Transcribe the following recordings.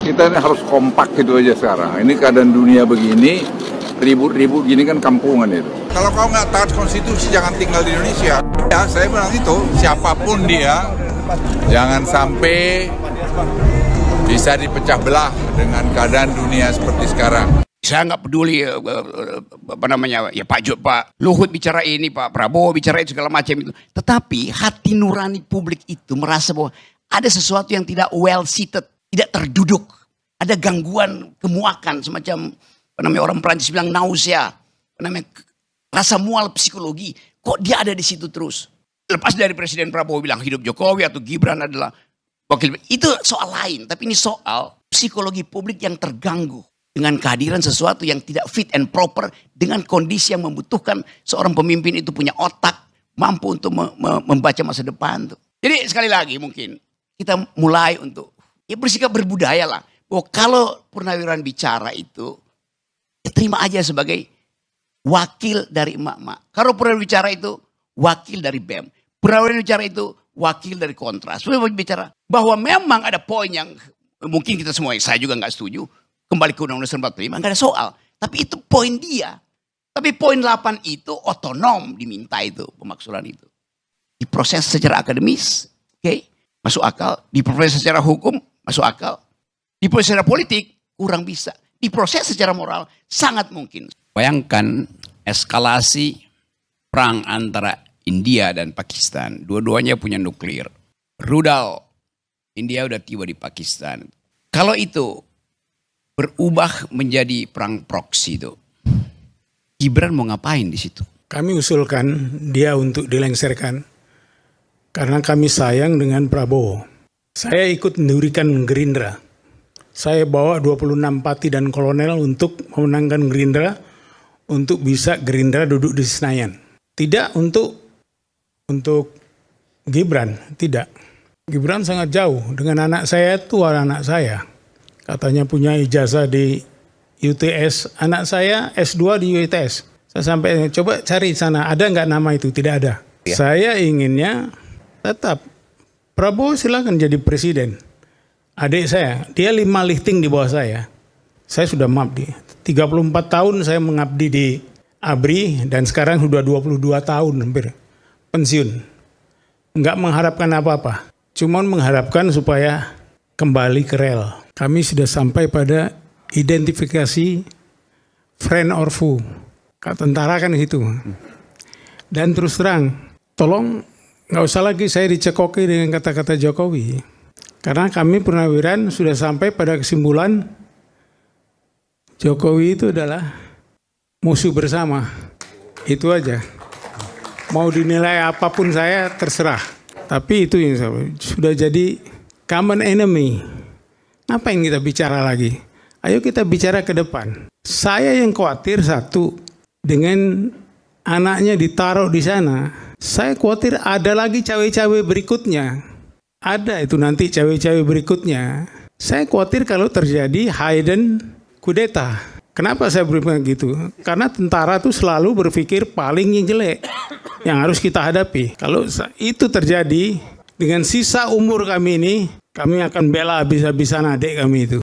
Kita ini harus kompak gitu aja sekarang. Ini keadaan dunia begini, ribut-ribut gini kan kampungan itu. Kalau kau nggak taat konstitusi jangan tinggal di Indonesia. Ya saya bilang itu, siapapun dia, jangan sampai bisa dipecah belah dengan keadaan dunia seperti sekarang. Saya nggak peduli ya Pak Luhut bicara ini, Pak Prabowo bicara itu segala macam itu. Tetapi hati nurani publik itu merasa bahwa ada sesuatu yang tidak well seated, tidak terduduk, ada gangguan kemuakan semacam orang Perancis bilang nausea, rasa mual psikologi. Kok dia ada di situ terus? Lepas dari Presiden Prabowo bilang hidup Jokowi atau Gibran adalah wakil, itu soal lain. Tapi ini soal psikologi publik yang terganggu dengan kehadiran sesuatu yang tidak fit and proper dengan kondisi yang membutuhkan seorang pemimpin itu punya otak, mampu untuk membaca masa depan. Jadi sekali lagi mungkin kita mulai untuk bersikap berbudaya lah. Bahwa kalau Purnawirawan bicara itu, ya terima aja sebagai wakil dari emak-emak. Kalau Purnawirawan bicara itu, wakil dari BEM. Purnawirawan bicara itu, wakil dari Kontras. Purnawirawan bicara bahwa memang ada poin yang mungkin kita semua, saya juga nggak setuju. Kembali ke Undang-Undang 45, nggak ada soal. Tapi itu poin dia. Tapi poin 8 itu otonom diminta itu, pemaksulan itu. Diproses secara akademis, oke, masuk akal. Diproses secara hukum, masuk akal. Diproses secara politik, kurang bisa. Diproses secara moral, sangat mungkin. Bayangkan eskalasi perang antara India dan Pakistan. Dua-duanya punya nuklir. Rudal, India udah tiba di Pakistan. Kalau itu berubah menjadi perang proksi itu, Gibran mau ngapain di situ? Kami usulkan dia untuk dilengsarkan karena kami sayang dengan Prabowo. Saya ikut mendirikan Gerindra. Saya bawa 26 pati dan kolonel untuk memenangkan Gerindra, untuk bisa Gerindra duduk di Senayan. Tidak untuk Gibran, tidak. Gibran sangat jauh dengan anak saya, tua anak saya. Katanya punya ijazah di UTS. Anak saya S2 di UTS. Saya sampai coba cari sana, ada nggak nama itu? Tidak ada. Ya. Saya inginnya tetap Prabowo silakan jadi presiden. Adik saya, dia 5 lifting di bawah saya. Saya sudah mengabdi. 34 tahun saya mengabdi di ABRI dan sekarang sudah 22 tahun hampir pensiun. Nggak mengharapkan apa-apa. Cuma mengharapkan supaya kembali ke rel. Kami sudah sampai pada identifikasi friend or foe. Kak tentara kan gitu. Dan terus terang, tolong nggak usah lagi saya dicekoki dengan kata-kata Jokowi. Karena kami Purnawirawan sudah sampai pada kesimpulan Jokowi itu adalah musuh bersama. Itu aja. Mau dinilai apapun saya terserah. Tapi itu yang sudah jadi common enemy. Ngapain kita bicara lagi? Ayo kita bicara ke depan. Saya yang khawatir satu, dengan anaknya ditaruh di sana, saya khawatir ada lagi cawe-cawe berikutnya. Ada itu nanti cawe-cawe berikutnya. Saya khawatir kalau terjadi hidden kudeta. Kenapa saya berpikir gitu? Karena tentara itu selalu berpikir paling yang jelek yang harus kita hadapi. Kalau itu terjadi dengan sisa umur kami ini, kami akan bela habis-habisan adik kami itu.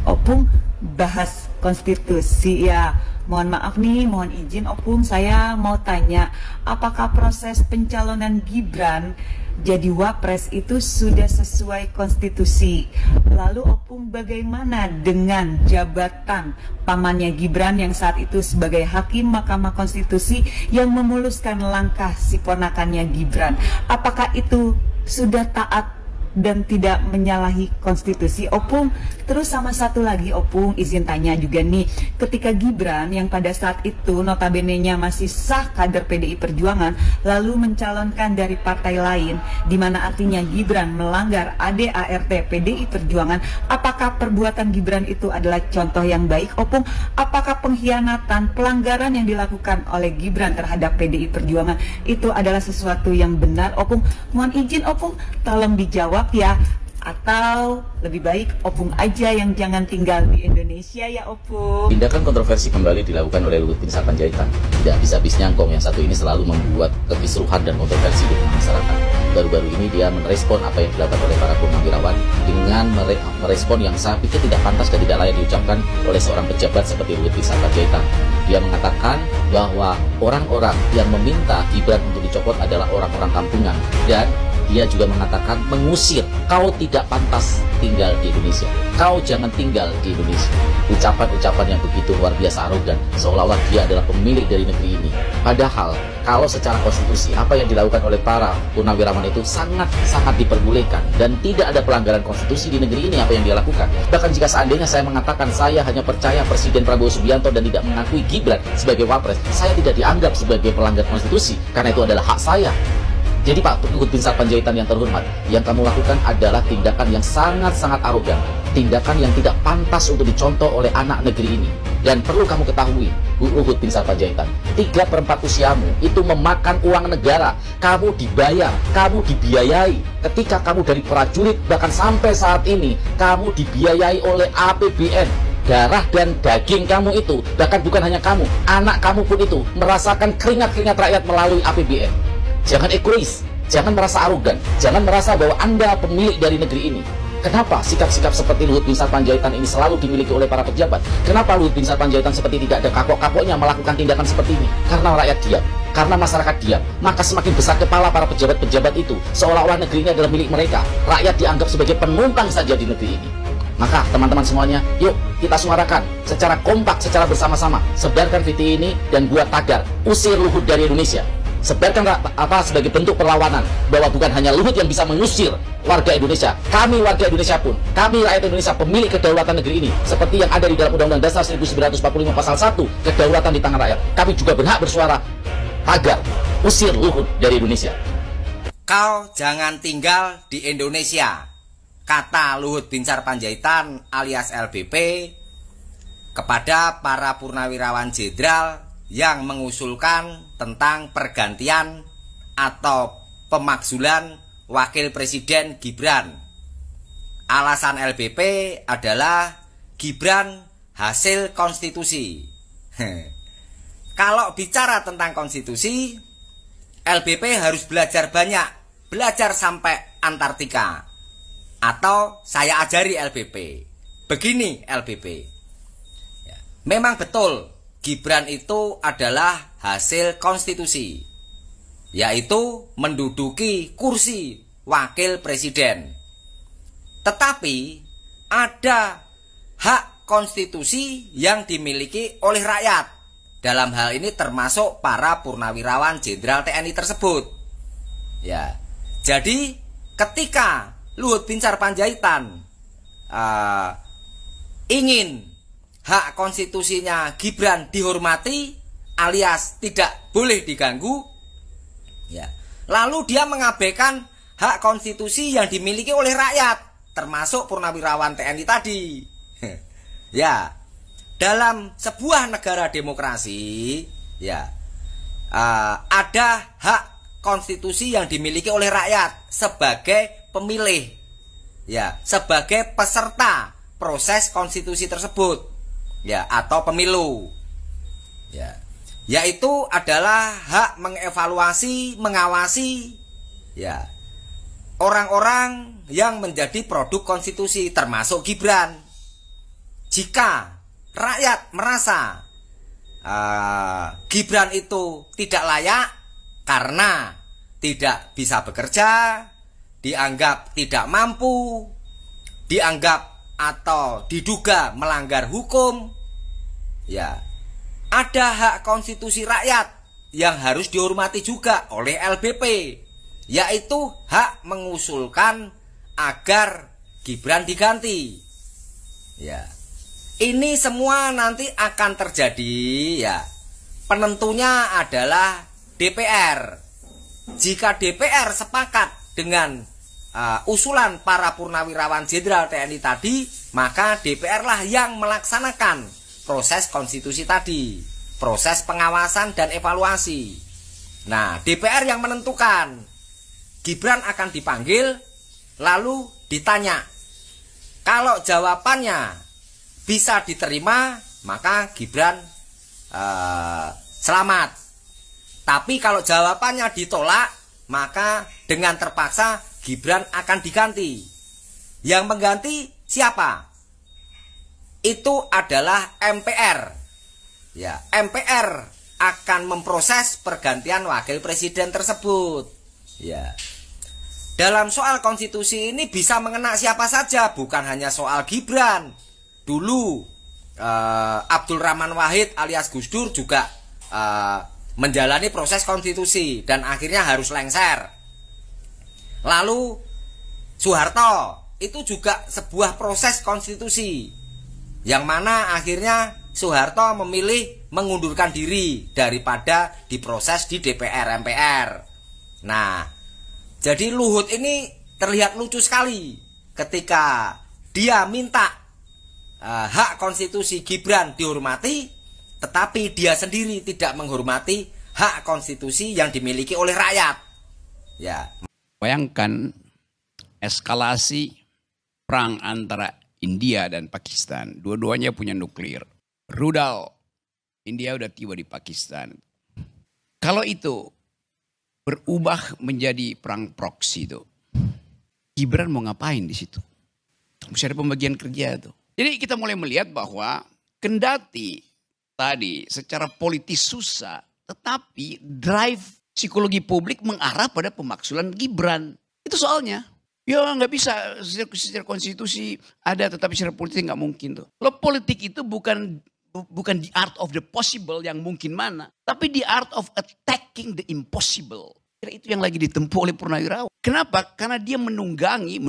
Opung bahas konstitusi ya. Mohon maaf nih, mohon izin Opung, saya mau tanya, apakah proses pencalonan Gibran jadi wapres itu sudah sesuai konstitusi? Lalu Opung bagaimana dengan jabatan pamannya Gibran yang saat itu sebagai hakim Mahkamah Konstitusi yang memuluskan langkah si ponakannya Gibran? Apakah itu sudah taat dan tidak menyalahi konstitusi? Opung, terus sama satu lagi Opung izin tanya juga nih, ketika Gibran yang pada saat itu notabene-nya masih sah kader PDI Perjuangan lalu mencalonkan dari partai lain, di mana artinya Gibran melanggar ADART PDI Perjuangan, apakah perbuatan Gibran itu adalah contoh yang baik Opung? Apakah pengkhianatan, pelanggaran yang dilakukan oleh Gibran terhadap PDI Perjuangan itu adalah sesuatu yang benar Opung? Mohon izin Opung, tolong dijawab ya, atau lebih baik Opung aja yang jangan tinggal di Indonesia ya Opung. Tindakan kontroversi kembali dilakukan oleh Luhut bin Sarpanjaitan. Tidak bisa habisnya Ngkong yang satu ini selalu membuat kekisruhan dan kontroversi di masyarakat. baru-baru ini dia merespon apa yang dilakukan oleh para purnawirawan dengan merespon yang saya pikir tidak pantas dan tidak layak diucapkan oleh seorang pejabat seperti Luhut Binsar Panjaitan. Dia mengatakan bahwa orang-orang yang meminta Gibran untuk dicopot adalah orang-orang kampungan, dan dia juga mengatakan mengusir, kau tidak pantas tinggal di Indonesia, kau jangan tinggal di Indonesia. Ucapan-ucapan yang begitu luar biasa arogan, seolah-olah dia adalah pemilik dari negeri ini. Padahal kalau secara konstitusi apa yang dilakukan oleh para purnawirawan itu sangat-sangat diperbolehkan, dan tidak ada pelanggaran konstitusi di negeri ini apa yang dia lakukan. Bahkan jika seandainya saya mengatakan saya hanya percaya Presiden Prabowo Subianto dan tidak mengakui Gibran sebagai wapres, saya tidak dianggap sebagai pelanggar konstitusi, karena itu adalah hak saya. Jadi Pak Luhut Binsar Panjaitan yang terhormat, yang kamu lakukan adalah tindakan yang sangat-sangat arogan, tindakan yang tidak pantas untuk dicontoh oleh anak negeri ini. Dan perlu kamu ketahui, Bu Luhut Binsar Panjaitan, 3/4 usiamu itu memakan uang negara. Kamu dibayar, kamu dibiayai. Ketika kamu dari prajurit, bahkan sampai saat ini, kamu dibiayai oleh APBN. Darah dan daging kamu itu, bahkan bukan hanya kamu, anak kamu pun itu merasakan keringat-keringat rakyat melalui APBN. Jangan egois, jangan merasa arogan, jangan merasa bahwa Anda pemilik dari negeri ini. Kenapa sikap-sikap seperti Luhut Binsar Panjaitan ini selalu dimiliki oleh para pejabat? Kenapa Luhut Binsar Panjaitan seperti tidak ada kapok-kapoknya melakukan tindakan seperti ini? Karena rakyat diam, karena masyarakat diam. Maka semakin besar kepala para pejabat-pejabat itu, seolah-olah negeri ini adalah milik mereka. Rakyat dianggap sebagai penumpang saja di negeri ini. Maka teman-teman semuanya, yuk kita suarakan secara kompak, secara bersama-sama. Sebarkan video ini dan buat tagar, usir Luhut dari Indonesia. Sebarkan sebagai bentuk perlawanan bahwa bukan hanya Luhut yang bisa mengusir warga Indonesia, kami warga Indonesia pun, kami rakyat Indonesia pemilik kedaulatan negeri ini, seperti yang ada di dalam Undang-Undang Dasar 1945 Pasal 1, kedaulatan di tangan rakyat. Kami juga berhak bersuara tagar usir Luhut dari Indonesia. Kau jangan tinggal di Indonesia, kata Luhut Binsar Panjaitan alias LBP kepada para purnawirawan jenderal yang mengusulkan tentang pergantian atau pemakzulan Wakil Presiden Gibran. Alasan LBP adalah Gibran hasil konstitusi. Kalau bicara tentang konstitusi, LBP harus belajar banyak, belajar sampai Antartika. Atau saya ajari LBP. Begini LBP. Memang betul Gibran itu adalah hasil konstitusi, yaitu menduduki kursi wakil presiden. Tetapi ada hak konstitusi yang dimiliki oleh rakyat. Dalam hal ini termasuk para purnawirawan jenderal TNI tersebut. Ya, jadi ketika Luhut Binsar Panjaitan ingin hak konstitusinya Gibran dihormati alias tidak boleh diganggu, ya, lalu dia mengabaikan hak konstitusi yang dimiliki oleh rakyat, termasuk purnawirawan TNI tadi. Ya, dalam sebuah negara demokrasi, ya, ada hak konstitusi yang dimiliki oleh rakyat sebagai pemilih, ya, sebagai peserta proses konstitusi tersebut, ya, atau pemilu, ya, yaitu adalah hak mengevaluasi, mengawasi, ya, orang-orang yang menjadi produk konstitusi, termasuk Gibran. Jika rakyat merasa Gibran itu tidak layak karena tidak bisa bekerja, dianggap tidak mampu, dianggap atau diduga melanggar hukum, ya, ada hak konstitusi rakyat yang harus dihormati juga oleh LBP, yaitu hak mengusulkan agar Gibran diganti. Ya, ini semua nanti akan terjadi, ya. Penentunya adalah DPR. Jika DPR sepakat dengan usulan para purnawirawan jenderal TNI tadi, maka DPR lah yang melaksanakan proses konstitusi tadi, proses pengawasan dan evaluasi. Nah, DPR yang menentukan. Gibran akan dipanggil, lalu ditanya. Kalau jawabannya bisa diterima, maka Gibran selamat. Tapi kalau jawabannya ditolak, maka dengan terpaksa Gibran akan diganti. Yang mengganti siapa? Itu adalah MPR. Ya, MPR akan memproses pergantian wakil presiden tersebut. Ya. Dalam soal konstitusi ini bisa mengena siapa saja, bukan hanya soal Gibran. Dulu Abdul Rahman Wahid alias Gus Dur juga menjalani proses konstitusi dan akhirnya harus lengser. Lalu Soeharto itu juga sebuah proses konstitusi yang mana akhirnya Soeharto memilih mengundurkan diri daripada diproses di DPR MPR. Nah, jadi Luhut ini terlihat lucu sekali ketika dia minta hak konstitusi Gibran dihormati, tetapi dia sendiri tidak menghormati hak konstitusi yang dimiliki oleh rakyat. Ya. Bayangkan eskalasi perang antara India dan Pakistan. Dua-duanya punya nuklir. Rudal, India udah tiba di Pakistan. Kalau itu berubah menjadi perang proksi itu, Gibran mau ngapain di situ? Mesti ada pembagian kerja itu. Jadi kita mulai melihat bahwa kendati tadi secara politis susah, tetapi drive psikologi publik mengarah pada pemaksulan Gibran. Itu soalnya. Ya nggak bisa secara konstitusi ada, tetapi secara politik nggak mungkin tuh. Kalau politik itu bukan the art of the possible yang mungkin mana, tapi the art of attacking the impossible. Itu yang lagi ditempuh oleh Purnawirawan. Kenapa? Karena dia menunggangi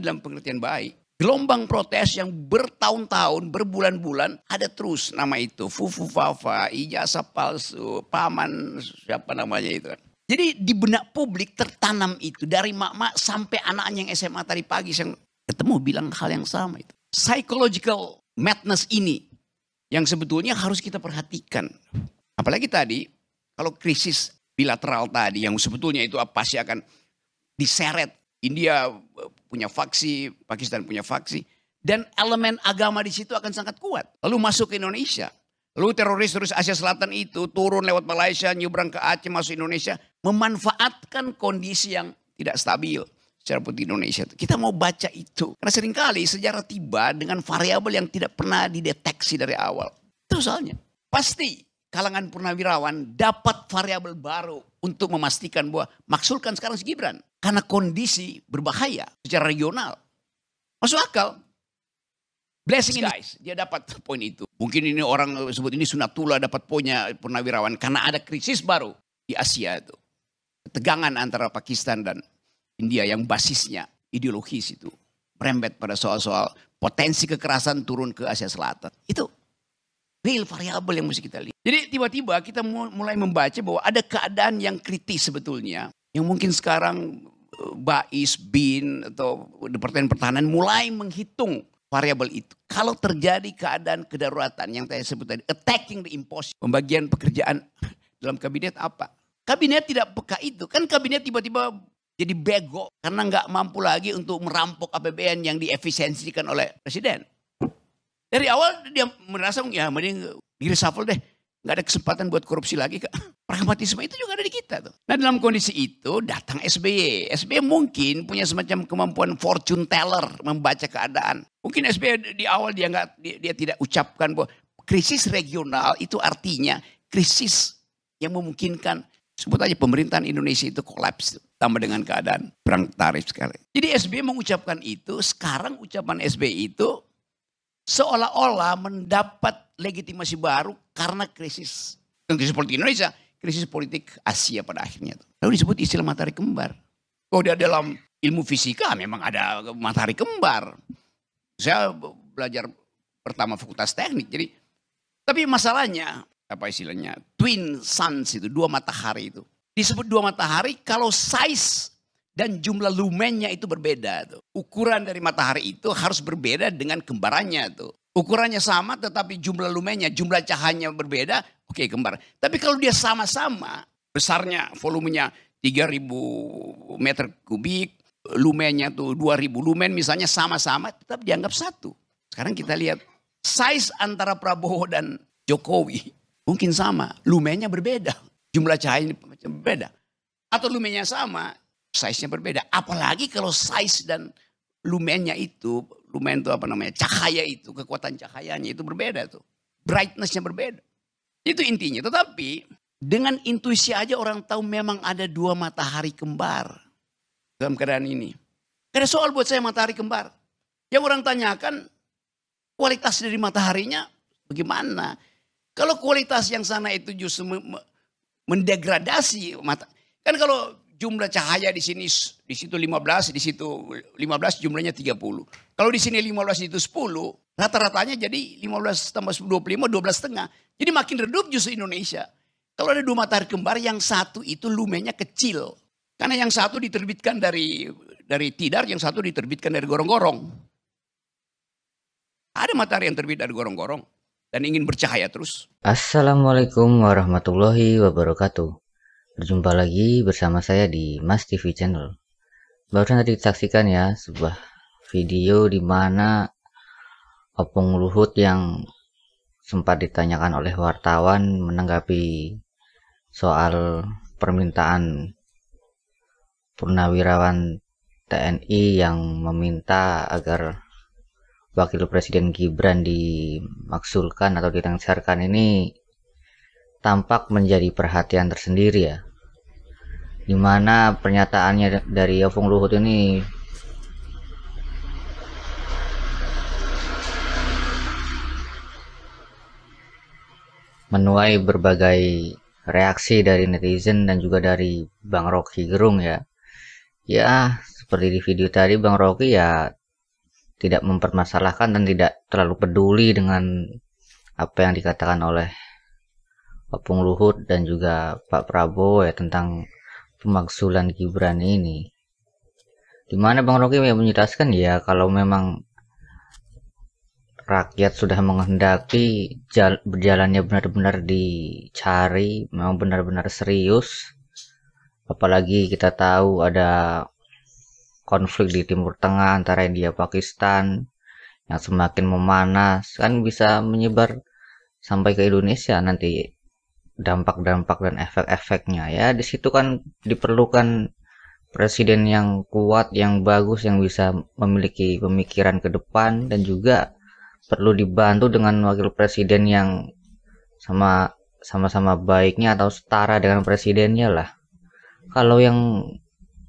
dalam pengertian baik. Gelombang protes yang bertahun-tahun, berbulan-bulan ada terus nama itu. Fufu Fafa, ijazah palsu, paman siapa namanya itu kan. Jadi di benak publik tertanam itu dari mak-mak sampai anaknya yang SMA tadi pagi yang ketemu bilang hal yang sama itu. Psychological madness ini yang sebetulnya harus kita perhatikan. Apalagi tadi kalau krisis bilateral tadi yang sebetulnya itu pasti akan diseret. India punya faksi, Pakistan punya faksi. Dan elemen agama di situ akan sangat kuat. Lalu masuk ke Indonesia. Lalu teroris Asia Selatan itu turun lewat Malaysia, nyebrang ke Aceh, masuk Indonesia. Memanfaatkan kondisi yang tidak stabil secara politik Indonesia. Kita mau baca itu. Karena seringkali sejarah tiba dengan variabel yang tidak pernah dideteksi dari awal. Itu soalnya. Pasti kalangan Purnawirawan dapat variabel baru untuk memastikan bahwa maksulkan sekarang si Gibran. Karena kondisi berbahaya secara regional. Masuk akal. Blessing guys, dia dapat poin itu. Mungkin ini orang sebut ini Sunatullah dapat poinnya Purnawirawan. Karena ada krisis baru di Asia itu. Ketegangan antara Pakistan dan India yang basisnya ideologis itu. Merembet pada soal-soal potensi kekerasan turun ke Asia Selatan. Itu real variabel yang mesti kita lihat. Jadi tiba-tiba kita mulai membaca bahwa ada keadaan yang kritis sebetulnya. Yang mungkin sekarang Bais, BIN atau Departemen Pertahanan mulai menghitung variabel itu. Kalau terjadi keadaan kedaruratan yang saya sebut tadi, attacking the impossible, pembagian pekerjaan dalam kabinet apa? Kabinet tidak peka itu. Kan kabinet tiba-tiba jadi bego karena nggak mampu lagi untuk merampok APBN yang diefisiensikan oleh presiden. Dari awal dia merasa ya mending di-reshuffle deh. Nggak ada kesempatan buat korupsi lagi. Pragmatisme itu juga ada di kita tuh. Nah dalam kondisi itu datang SBY. SBY mungkin punya semacam kemampuan fortune teller membaca keadaan. Mungkin SBY di awal dia tidak ucapkan bahwa krisis regional itu artinya krisis yang memungkinkan sebut aja pemerintahan Indonesia itu kolaps. Tambah dengan keadaan perang tarif sekali. Jadi SBY mengucapkan itu, sekarang ucapan SBY itu seolah-olah mendapat legitimasi baru karena krisis politik Indonesia, krisis politik Asia pada akhirnya. Lalu disebut istilah matahari kembar. Oh, dia dalam ilmu fisika memang ada matahari kembar. Saya belajar pertama fakultas teknik. Jadi, tapi masalahnya apa istilahnya? Twin suns itu, dua matahari itu. Disebut dua matahari kalau size dan jumlah lumennya itu berbeda tuh. Ukuran dari matahari itu harus berbeda dengan kembarannya tuh. Ukurannya sama tetapi jumlah lumennya, jumlah cahayanya berbeda, oke kembar. Tapi kalau dia sama-sama, besarnya volumenya 3000 meter kubik, lumennya tuh 2000 lumen misalnya sama-sama, tetap dianggap satu. Sekarang kita lihat size antara Prabowo dan Jokowi mungkin sama, lumennya berbeda, jumlah cahayanya berbeda. atau lumennya sama, size-nya berbeda. Apalagi kalau size dan lumennya itu, lumen itu apa namanya, cahaya itu, kekuatan cahayanya itu berbeda tuh. Brightness-nya berbeda. Itu intinya. Tetapi dengan intuisi aja orang tahu memang ada 2 matahari kembar dalam keadaan ini. Gak ada soal buat saya matahari kembar. Yang orang tanyakan kualitas dari mataharinya bagaimana. Kalau kualitas yang sana itu justru mendegradasi mata. Kan kalau jumlah cahaya di sini di situ 15, di situ 15 jumlahnya 30. Kalau di sini 15 itu 10, rata-ratanya jadi 15 tambah 25 12,5. Jadi makin redup justru Indonesia. Kalau ada 2 matahari kembar, yang satu itu lumennya kecil. Karena yang satu diterbitkan dari tidar, yang satu diterbitkan dari gorong-gorong. Ada matahari yang terbit dari gorong-gorong dan ingin bercahaya terus. Assalamualaikum warahmatullahi wabarakatuh. Berjumpa lagi bersama saya di Mas TV Channel. Barusan tadi disaksikan ya sebuah video di mana Opung Luhut yang sempat ditanyakan oleh wartawan menanggapi soal permintaan purnawirawan TNI yang meminta agar Wakil Presiden Gibran dimaksulkan atau dilengserkan ini tampak menjadi perhatian tersendiri ya. Dimana pernyataannya dari Opung Luhut ini menuai berbagai reaksi dari netizen dan juga dari Bang Rocky Gerung ya. Ya, seperti di video tadi Bang Rocky ya tidak mempermasalahkan dan tidak terlalu peduli dengan apa yang dikatakan oleh Opung Luhut dan juga Pak Prabowo ya tentang pemaksulan Gibran ini. Dimana Bang Rocky ya menjelaskan ya kalau memang rakyat sudah menghendaki berjalannya benar-benar dicari, memang benar-benar serius. Apalagi kita tahu ada konflik di Timur Tengah antara India Pakistan yang semakin memanas, kan bisa menyebar sampai ke Indonesia nanti dampak-dampak dan efek-efeknya ya. Di situ kan diperlukan presiden yang kuat, yang bagus, yang bisa memiliki pemikiran ke depan, dan juga perlu dibantu dengan wakil presiden yang sama-sama baiknya atau setara dengan presidennya lah. Kalau yang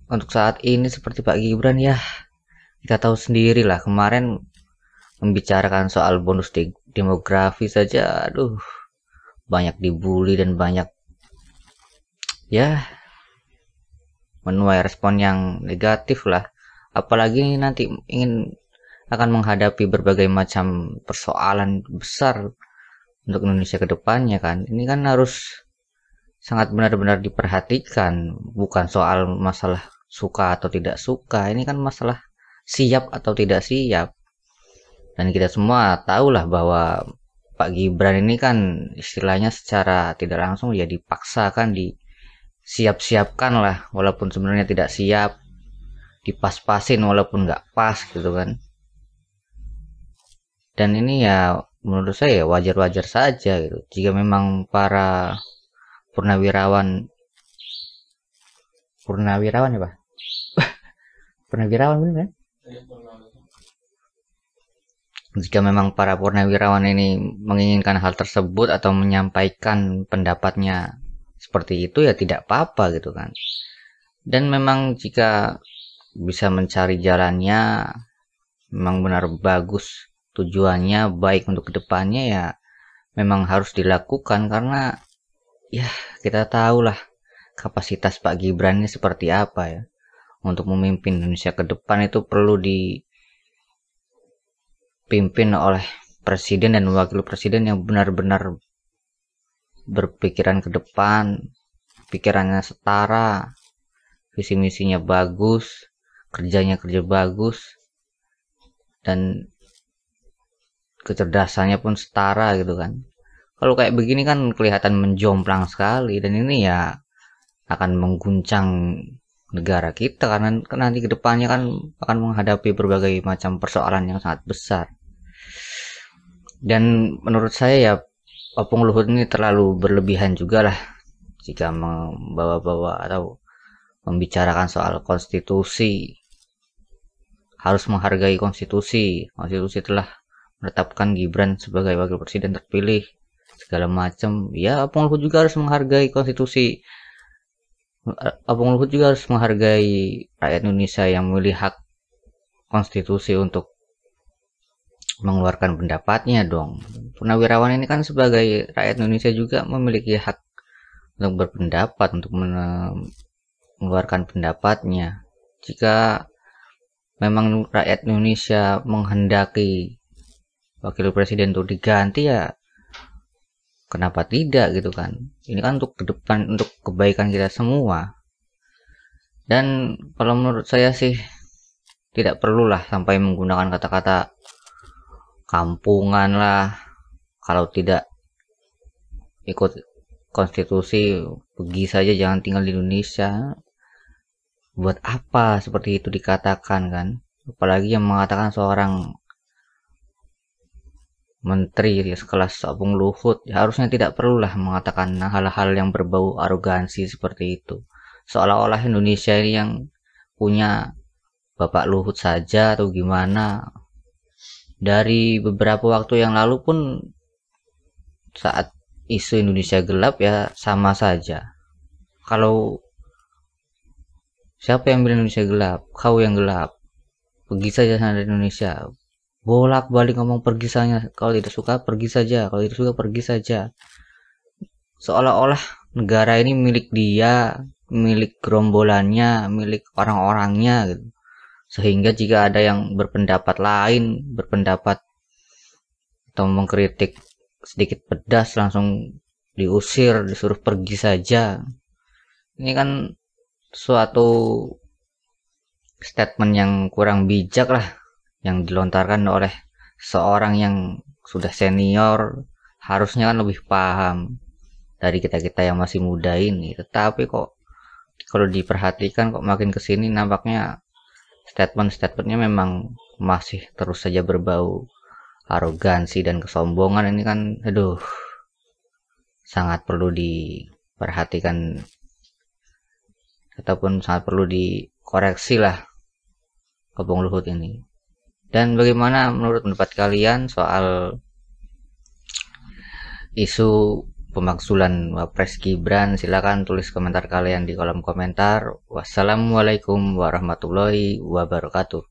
untuk saat ini seperti Pak Gibran ya kita tahu sendiri lah, kemarin membicarakan soal bonus demografi saja aduh banyak dibully dan banyak ya menuai respon yang negatif lah. Apalagi nanti ingin akan menghadapi berbagai macam persoalan besar untuk Indonesia ke depannya kan. Ini kan harus sangat benar-benar diperhatikan, bukan soal masalah suka atau tidak suka. Ini kan masalah siap atau tidak siap. Dan kita semua tahulah bahwa Pak Gibran ini kan istilahnya secara tidak langsung ya dipaksakan, disiap-siapkan lah, walaupun sebenarnya tidak siap, dipas-pasin walaupun nggak pas gitu kan. Dan ini ya menurut saya wajar-wajar saja gitu. Jika memang para purnawirawan ya Pak? Purnawirawan bener kan? Jika memang para purnawirawan ini menginginkan hal tersebut atau menyampaikan pendapatnya seperti itu ya tidak apa-apa gitu kan. Dan memang jika bisa mencari jalannya, memang benar bagus tujuannya baik untuk kedepannya ya memang harus dilakukan, karena ya kita tahulah kapasitas Pak Gibran ini seperti apa ya. Untuk memimpin Indonesia ke depan itu perlu dipimpin oleh presiden dan wakil presiden yang benar-benar berpikiran ke depan, pikirannya setara, visi misinya bagus, kerjanya kerja bagus, dan kecerdasannya pun setara gitu kan. Kalau kayak begini kan kelihatan menjomplang sekali, dan ini ya akan mengguncang negara kita karena nanti kedepannya kan akan menghadapi berbagai macam persoalan yang sangat besar. Dan menurut saya ya Opung Luhut ini terlalu berlebihan juga lah jika membawa-bawa atau membicarakan soal konstitusi. Harus menghargai konstitusi. Konstitusi telah menetapkan Gibran sebagai wakil presiden terpilih segala macam. Ya, Opung Luhut juga harus menghargai konstitusi. Opung Luhut juga harus menghargai rakyat Indonesia yang memilih hak konstitusi untuk mengeluarkan pendapatnya dong. Purnawirawan ini kan sebagai rakyat Indonesia juga memiliki hak untuk berpendapat, untuk mengeluarkan pendapatnya. Jika memang rakyat Indonesia menghendaki wakil presiden untuk diganti, ya kenapa tidak gitu kan. Ini kan untuk ke depan, untuk kebaikan kita semua. Dan kalau menurut saya sih tidak perlulah sampai menggunakan kata-kata kampungan lah. Kalau tidak ikut konstitusi, pergi saja, jangan tinggal di Indonesia. Buat apa seperti itu dikatakan kan? Apalagi yang mengatakan seorang menteri sekelas Opung Luhut, ya harusnya tidak perlulah mengatakan hal-hal yang berbau arogansi seperti itu. Seolah-olah Indonesia ini yang punya Bapak Luhut saja atau gimana. Dari beberapa waktu yang lalu pun saat isu Indonesia gelap ya sama saja. Kalau siapa yang bilang Indonesia gelap? Kau yang gelap. Pergi saja sana dari Indonesia. Bolak-balik ngomong pergi saja. Kalau tidak suka pergi saja. Kalau tidak suka pergi saja. Seolah-olah negara ini milik dia, milik gerombolannya, milik orang-orangnya gitu. Sehingga jika ada yang berpendapat lain, berpendapat atau mengkritik sedikit pedas langsung diusir, disuruh pergi saja. Ini kan suatu statement yang kurang bijak lah, yang dilontarkan oleh seorang yang sudah senior, harusnya kan lebih paham dari kita-kita yang masih muda ini. Tetapi kok kalau diperhatikan kok makin kesini nampaknya statement-statementnya memang masih terus saja berbau arogansi dan kesombongan. Ini kan aduh, sangat perlu diperhatikan ataupun sangat perlu dikoreksi lah Opung Luhut ini. Dan bagaimana menurut pendapat kalian soal isu pemakzulan Wapres Gibran? Silakan tulis komentar kalian di kolom komentar. Wassalamualaikum warahmatullahi wabarakatuh.